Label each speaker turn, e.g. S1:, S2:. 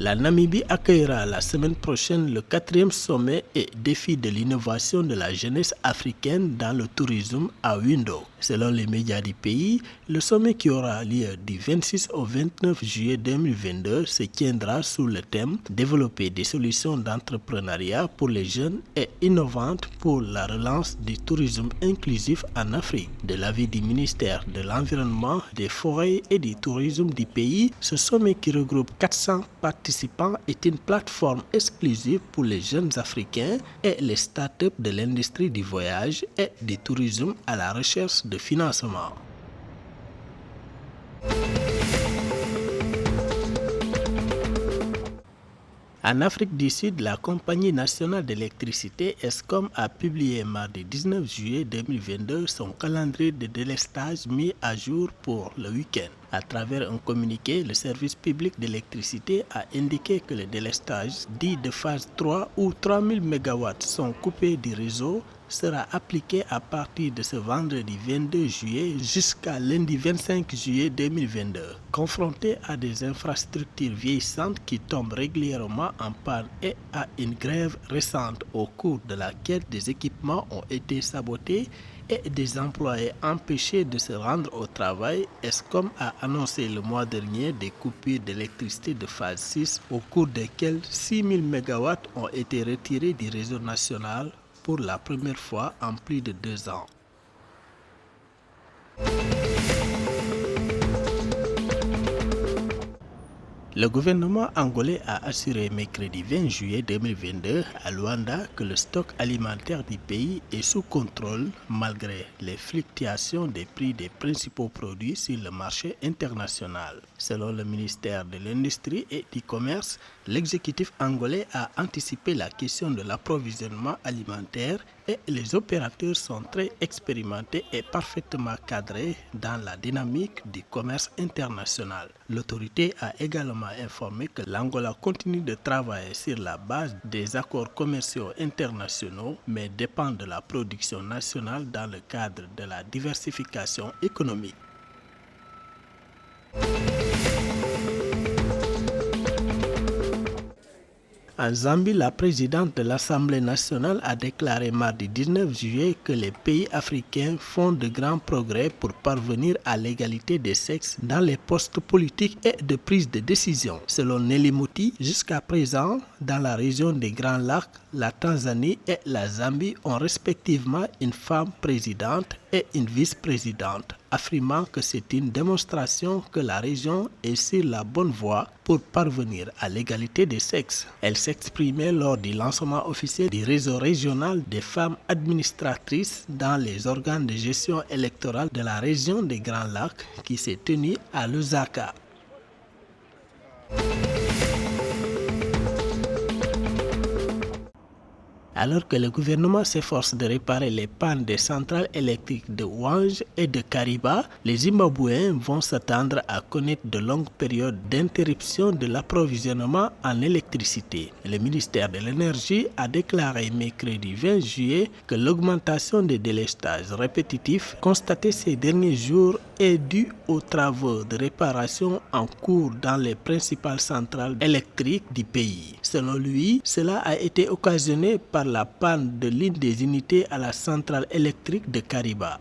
S1: La Namibie accueillera la semaine prochaine le 4e sommet et défi de l'innovation de la jeunesse africaine dans le tourisme à Windhoek. Selon les médias du pays, le sommet qui aura lieu du 26 au 29 juillet 2022 se tiendra sous le thème « Développer des solutions d'entrepreneuriat pour les jeunes et innovantes pour la relance du tourisme inclusif en Afrique ». De l'avis du ministère de l'Environnement, des Forêts et du Tourisme du pays, ce sommet qui regroupe 400 participants est une plateforme exclusive pour les jeunes Africains et les startups de l'industrie du voyage et du tourisme à la recherche de financement. En Afrique du Sud, la Compagnie nationale d'électricité ESCOM a publié mardi 19 juillet 2022 son calendrier de délestage mis à jour pour le week-end. À travers un communiqué, le service public d'électricité a indiqué que le délestage dit de phase 3 où 3000 MW sont coupés du réseau sera appliqué à partir de ce vendredi 22 juillet jusqu'à lundi 25 juillet 2022. Confronté à des infrastructures vieillissantes qui tombent régulièrement en panne et à une grève récente au cours de laquelle des équipements ont été sabotés et des employés empêchés de se rendre au travail, ESCOM a annoncé le mois dernier des coupures d'électricité de phase 6 au cours desquelles 6000 MW ont été retirés du réseau national pour la première fois en plus de 2 ans. Le gouvernement angolais a assuré mercredi 20 juillet 2022 à Luanda que le stock alimentaire du pays est sous contrôle malgré les fluctuations des prix des principaux produits sur le marché international. Selon le ministère de l'Industrie et du Commerce, l'exécutif angolais a anticipé la question de l'approvisionnement alimentaire et les opérateurs sont très expérimentés et parfaitement cadrés dans la dynamique du commerce international. L'autorité a également informé que l'Angola continue de travailler sur la base des accords commerciaux internationaux, mais dépend de la production nationale dans le cadre de la diversification économique. En Zambie, la présidente de l'Assemblée nationale a déclaré mardi 19 juillet que les pays africains font de grands progrès pour parvenir à l'égalité des sexes dans les postes politiques et de prise de décision. Selon Nelly Muti, jusqu'à présent, dans la région des Grands Lacs, la Tanzanie et la Zambie ont respectivement une femme présidente et une vice-présidente, affirmant que c'est une démonstration que la région est sur la bonne voie pour parvenir à l'égalité des sexes. Elle s'exprimait lors du lancement officiel du réseau régional des femmes administratrices dans les organes de gestion électorale de la région des Grands Lacs qui s'est tenu à Lusaka. Alors que le gouvernement s'efforce de réparer les pannes des centrales électriques de Wange et de Kariba, les Zimbabwéens vont s'attendre à connaître de longues périodes d'interruption de l'approvisionnement en électricité. Le ministère de l'Énergie a déclaré mercredi 20 juillet que l'augmentation des délestages répétitifs constatés ces derniers jours est due aux travaux de réparation en cours dans les principales centrales électriques du pays. Selon lui, cela a été occasionné par la panne de l'une des unités à la centrale électrique de Kariba.